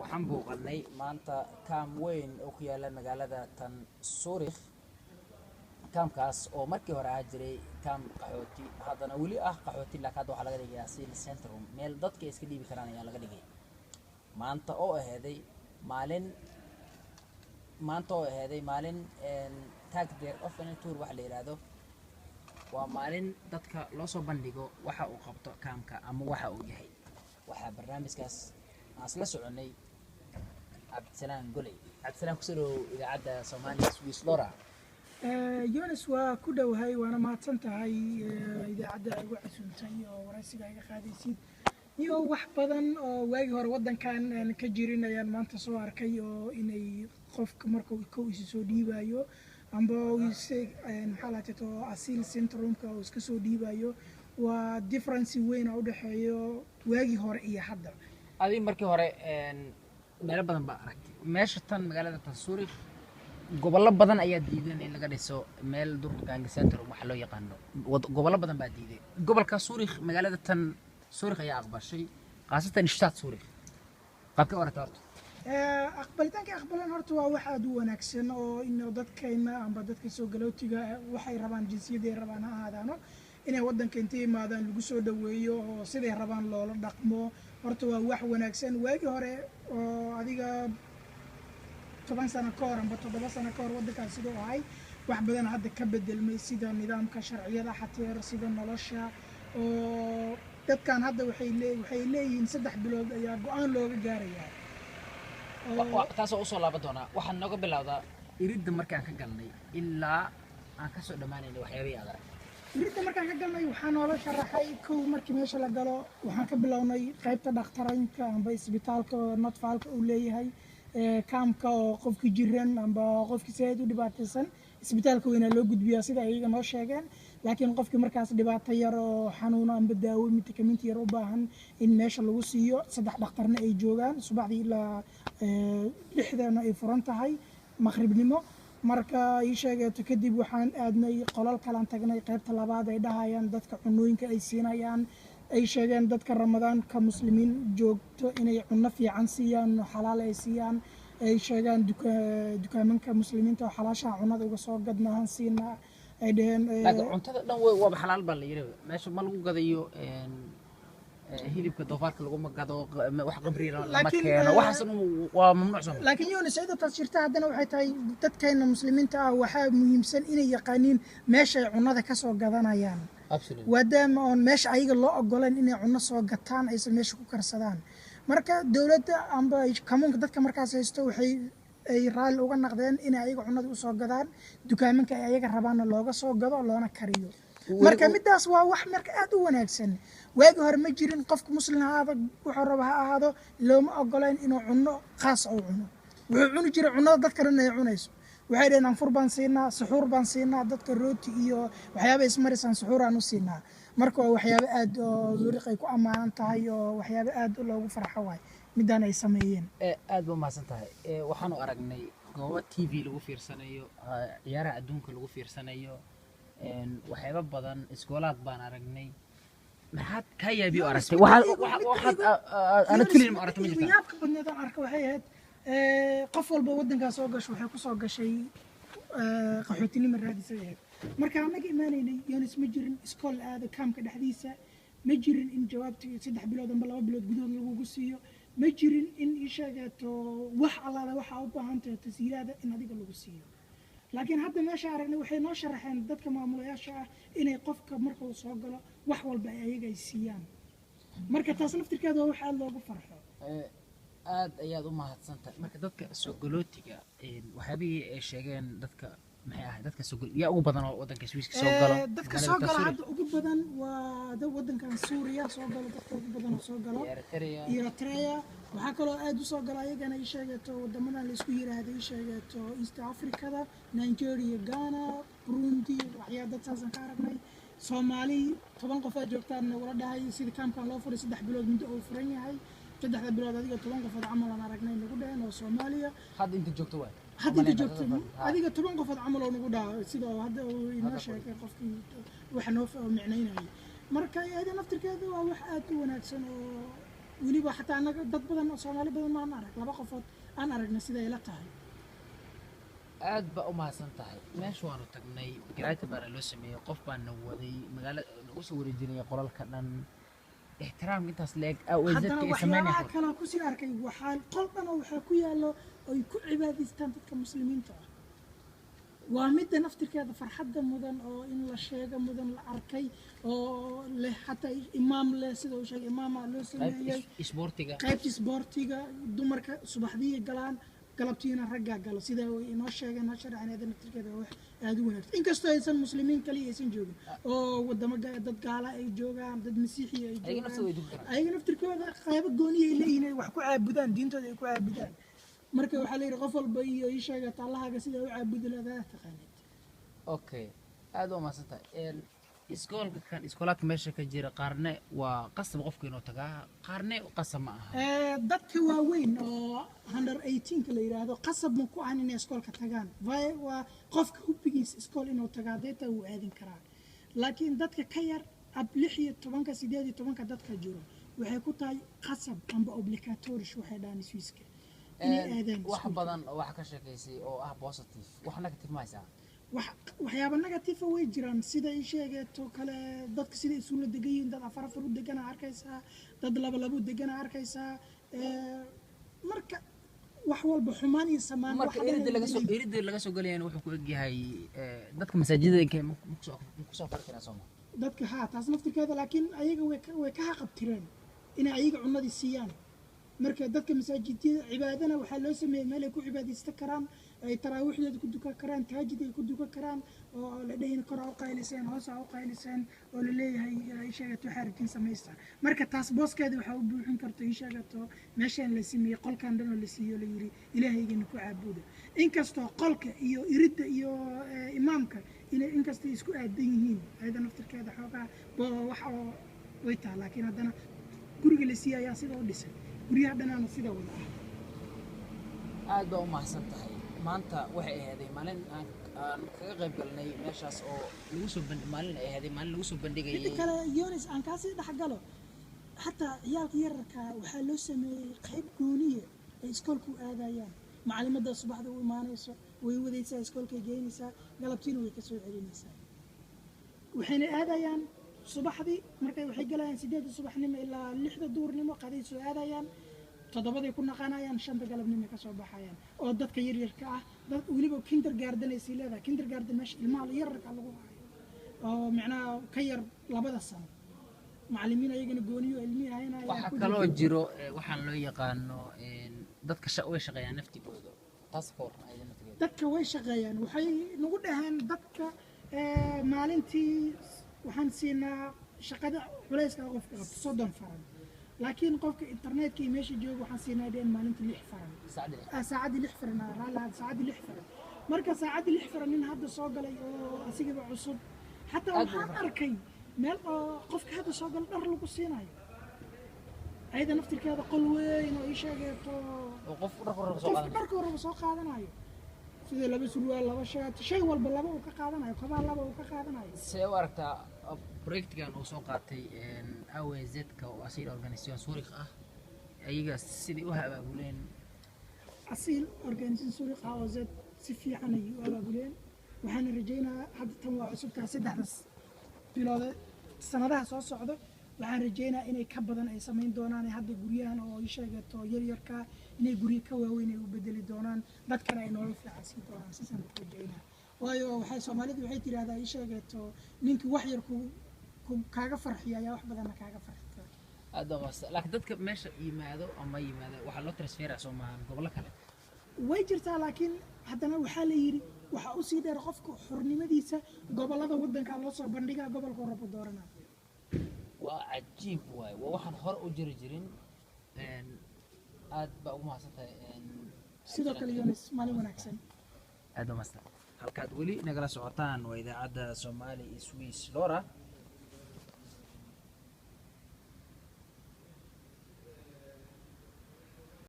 waxaan booqannay maanta kaam weyn oo ku yaala magaalada tan Zurich. kaamkaas oo markii hore ahaa jiray kaam qaxooti, haddana weli ah qaxooti, laakiin hadda waxaa laga dhigayaa Asylum Centrum, meel dadka iska dhiibi karaan ayaa laga dhigay. maanta oo aheeday maalin maalin tag their offering tour wax la yiraahdo. waa maalin dadka loo soo bandhigo waxa uu qabto kaamka ama waxa uu yahay. waxaa barnaamijkaas aan isla soconay cabdisalaan goley. cabdisalaan ku soo idaacadda Soomaaliya Swiss Lora. Jonas waa ku dhowahay waana mahadsan tahay idaacadda ugu casuuntay oo waraysiga iga qaadaysid iyo wax badan oo waagi hore wadankan ka jirin ayaan maanta soo arkay oo inay qofka markuu isu soo dhiibayo amba maxaa la yiraahdaa Asylum Centrum-ka oo iska soo dhiibayo waa difference weyn oo u dhaxeeyo waagi hore iyo hadda. adii markii hore meelo badan baa aragtay meesha tan magaalada tan Zurich. gobollo badan ayaa diidan in laga dhiso meel durkaan centrum waxa loo yaqaano. gobollo badan baa diiday. gobolka Zurich magaalada tan Zurich ayaa aqbashay, qaasatan Stadt Zurich. qabka warata horta aqbalitaanka aqbalan horta waa wax aad u wanaagsan oo in dadkeena amba dadka soo galootiga waxay rabaan jinsiyadda rabaan ha ahaadaano inay wadanka intay imaadaan lagu soo dhaweeyo oo siday rabaan loola dhaqmo. horta waa wax wanaagsan. waagi hore oo adiga 10 sano ka hor amba 7 sano ka hor wadankaas sidoo ahay wax badan hadda ka bedelmay sida nidaamka sharciyada xateer sida nolosha oo dadkan hadda waxay leeyihiin 3 bilood ayaa go'aan looga gaarayaa. taasoo u soo laaban doonaa. waxaan nooga bilowdaa iridda markaan ka galnay ilaa aan ka soo dhammaanaynay waxyaabihii aad aragtay. iridda markaan ka galnay waxaa noola sharaxay kow markii meesha la galo waxaan ka bilownay qaybta dhakhtaranka amba isbitaalka notfaalka uu leeyahay kaamka oo qofkii jiran amba qofkii saad u dhibaataysan isbitaalka weyn loo gudbiyaa sida ayaga noo sheegeen. laakiin qofkii markaas dhibaato yar oo xanuun amba daawo medicament yar u baahan in meesha lagu siiyo 3 dhakhtarna ay joogaan subaxdii ilaa 6 ay furan tahay maqribnimo. marka ay sheegato kadib waxaan aadnay qolal kalaan tagnay qaybta labaad ay dhahayaan dadka cunooyinka ay siinayaan. ay sheegeen dadka ramadaanka muslimiin joogto inay cunno fiican siiyaan xalaal ay siiyaan. ay sheegaan dukaamanka muslimiinta oo xalaasha cunnada uga soo gadnaan siina. ay dhaheen cuntada dhan waa xalaal baa la yiraahdo. meesha ma lagu gadayo hilibka doofaarka lagu gado wax qabriina lama keeno. waxaas waa mamnuuc soo. laakiin Yunus ayda tasirta haddana waxay tahay dadkeena muslimiinta ah waxaa muhiimsan inay yaqaaniin meesha ay cunnada ka soo gadanayaan. waadaama on meesha ayaga loo ogolaan inay cunno soo gataan aysan meesha ku karsadaan. marka dawladda amba kamunka dadka markaas haysto waxay ay raali uga naqdeen inay ayaga cunnada u soo gadaan dukaamanka ay ayaga rabaana looga soo gado loona kariyo. marka midaas waa wax marka aad u wanaagsan. waagi hore ma jirin qofka muslim ahaado wuxuu raba ha ahaado looma ogolaan inuu cunno khaas u cuno. wuxuu cuni jiray cunnada dadka dhan ay cunayso. waxay dhaheen anfur baan siinaa, suxuur baan siinaa, dadka rooti iyo waxyaabo ismarisan suxuur aan u siinaa. marka waa waxyaabo aad oo Zurich ay ku amaanan tahay oo waxyaabo aad loogu farxo waay midaan ay sameeyeen. aad buu mahadsan tahay. waxaanu aragnay goobo TV lagu fiirsanayo, ciyaaraha adduunka lagu fiirsanayo, waxyaabo badan iskoolaad baan aragnay. maxaad ka yaabi aragtay? waxaad ana kaliya ma aragtay ma jirtaa? yaabka badneedaan arka waxay ahayd qof walba wadankaas soo gasho waxay ku soo gashay qaxootinimo raadisay. marka anaga imaanaynay Yunus ma jirin iskool aad kaamka dhexdiisa, ma jirin in jawaabtii 3 bilood amba 2 bilood gudahood lagu siiyo, ma jirin in sheegato wax allaala waxa u baahan tahay tasiilaada in adiga lagu siiyo. laakiin hadda meesha aragnay waxay noo sharaxeen dadka maamulayaasha ah inay qofka marka uu soo galo wax walba ay ayaga ay siiyaan. marka taas naftirkeeda waa wax aad loogu farxo. aad ayaad u mahadsantahay. marka dadka soo galootiga waxyaabihii ay sheegeen dadka maxay ahayd dadka soo yaa ugu badan oo wadanka Swiss-ka soo galo. dadka soo gala hadda ugu badan waa dad wadankan Suuriya soo galo dadka ugu badan oo soo galo iyo Eritrea. waxaa kaloo aad u soo gala ayagana ay sheegato wadamadan la isku yiraahdo ay sheegato East Africa-da, Nigeria, Ghana, Burundi waxyaa dad saasan ka aragnay. Soomaali 10 qof aad joogtaan wala dhahay sida kaamkan loo furay 3 bilood muddo uu furan yahay. 3 bilood adiga 10 qof camal aan aragnay nagu dhahan oo Soomaaliya hadda inta joogto waa hadda inta joogto adiga 10 qof camal oo nagu dhahay sida hadda uu inoo sheegay qofkii wax noo micnaynayay. marka ayada naftirkeedu waa wax aad u wanaagsan oo weliba xataa anaga dad badan oo soomaali badan maan arag laba qofood aan aragna siday ila tahay aad baa u mahadsan tahay meesha waanu tagnay garaati baana loo sameeyey qof baa na waday magaala nagu soo wareejinaya qolalka dhan ixtiraamka intaas leeg haddana aweysadka ay waxyaabaha sameynaya kalaa kusii arkay waxaa qol dhan oo waxaa ku yaallo ay ku cibaadaystaan dadka muslimiinta ah waa midda naftirkeeda farxadda mudan oo in la sheego mudan la arkay oo leh xataa imaam leh sida uu sheegay imaama loo sameeyey isboortiga qaybta isboortiga dumarka subaxdii galaan galabtiina raggaa galo sida ay inoo sheegeen sharcineeda naftirkeeda waa wax aad u wanaagsan inkastoo aysan muslimiin kaliya aysan joogin oo wadamo dad gaala ay joogaan dad masiixi ay joogaan ayaga naftirkooda qaybo gooniya ay leeyihiin ay wax ku caabudaan diintooda ay ku caabudaan marka waxaa la yidhi qof walba iyo ii sheegata allahaaga sida u caabudi ladaa taqaanid okay aad waa mahadsan tahay iskoolka kan iskoolaadka meesha ka jira qaarne waa qasab qofka inuu tagaa qaarne qasab ma aha dadka waaweyn oo under 18 la yiraahdo qasab ma ku ahan inay iskoolka tagaan waa qofka hubbigiisa iskool inuu tagaa deeta uu aadin karaa laakiin dadka ka yar ab 16 18 dadka jiro waxay ku tahay qasab amba obligatorish waxay dhahaan Swiiska inay aadaan wax badan oo wax ka sheekaysay oo ah positive wax negative ma haysaa waxyaaba negative way jiraan sida ay sheegato kale dadka sida isuula degan yihiin dad afar u degana arkaysaa dad laba u degana arkaysaa marka wax walba xumaan iyo samaan marka irida laga soo galayaan wuxuu ku egyahay dadka masaajidada inkay ku soo farqina Soomaa dadka taas naftirkeeda laakiin ayaga way ka qabtireen inay ayaga cunadii siiyaan marka dadka masaajidada cibaadana waxaa loo sameeyay meel ay ku cibaadaysan karaan ay taraawiixdooda ku dukan karaan taajid ay ku dukan karaan oo la dhayn karo oo qayliseen hoos oo qayliseen oo la leeyahay ay sheegato xarkin sameeysta marka taas booskeeda waxa u buuxin karto ay sheegato meeshaan la sameeyay qolkan dhan oo la siiyo la yiri ilaahaygeena ku caabudo inkastoo qolka iyo iridda iyo imaamka inay inkastoo isku aadan yihiin ayda naftirkeeda xoogaa wax oo way taa laakiin haddana guriga la siiyay ayaa sida u dhisay guryaha dhanaana sida wada aad baa u mahadsan tahay maanta waxay ahayd maalin aan kaga qayb galnay meeshaas oo lagu soo maalin ay ahayd maalin lagu soo bandhigay mid kale Yonis aan ka sii dhaxgalo hatta ciyaalka yararka waxaa loo sameeyay qayb gooniye ay iskoolku aadayaan macallimada subaxda u imaanayso way wadaysaa iskoolka geynaysaa galabtiina way ka soo celinaysaa waxayna aadayaan subaxdii markay waxay galayaan 8 subaxnimo ilaa 6 duurnimo qaday soo aadayaan toddobaday ku naqanayaan 5 galabnimo ka soo baxayaan oo dadka yar yarka ah dad waliba kindergarten ay leedahay kindergarten meesha ilmaha yararka lagu hayo oo macnaa ka yar 2 sano macallimiin ayagana gooniyo ilmihi hayna waxa kaloo jiro waxaan loo yaqaano dadka way shaqeeyaan naftigooda taas koor aydan naftigooda dadka way shaqeeyaan waxay nagu dhahaan dadka maalintii waxaan siinaa shaqada culayska qofka 30 faran laakiin qofka internetka iyo meesha jooga waxaan siinaa deen maalintii 6 faran saacadii 6 faran raalaad saacadii 6 faran marka saacadii 6 faran in hadda soo galay oo asigaba cusub xataa waxaan arkay meel oo qofka hadda soo gal dhar lagu siinayo ayda naftirkeeda qol weyn oo ii sheegato oo qof dharka rabo soo qaadanayo sida laba surwaal laba shaati shay walba laba uu ka qaadanayo qabaa laba uu ka qaadanayo see u aragtaa projectkan uu soo qaatay AWZ-ka oo asiil organisation Suuriq ah ayaga sidii u abaabuleen asiil organisation Suuriq AWZ si fiican ay u abaabuleen waxaan rajaynayaa hadda tan waa cusubtaa 3 bilood sanadaha soo socda waxaan rajaynayaa inay ka badan ay sameyn doonaan hadda guryahan oo ay sheegato yar yarka inay guryo ka waaweyn ay u bedeli doonaan dadkana ay nolol fiican siin doonaan sidaan ku rajaynayaa waayo waxay Soomaalidu waxay tiraahdaa ay sheegato ninka wax yar kaaga farxiya ayaa wax badan kaaga farxiya laakiin dadka meesha yimaado waxa loo transfer Soomaaliya gobol kale way jirtaa laakiin haddana waxaa la yiri waxa u sii dheer qofka xornimadiisa gobolada wadanka loo soo bandhigaa gobolka rabo doorana waa cajiib waay waa waxaan hor u jirin aad baa ugu mahadsantahay sidoo kale Yonis maalin wanaagsan aad u mahadsan halkaad weli nagala socotaan waa idaacadda Soomaali Swiss Lora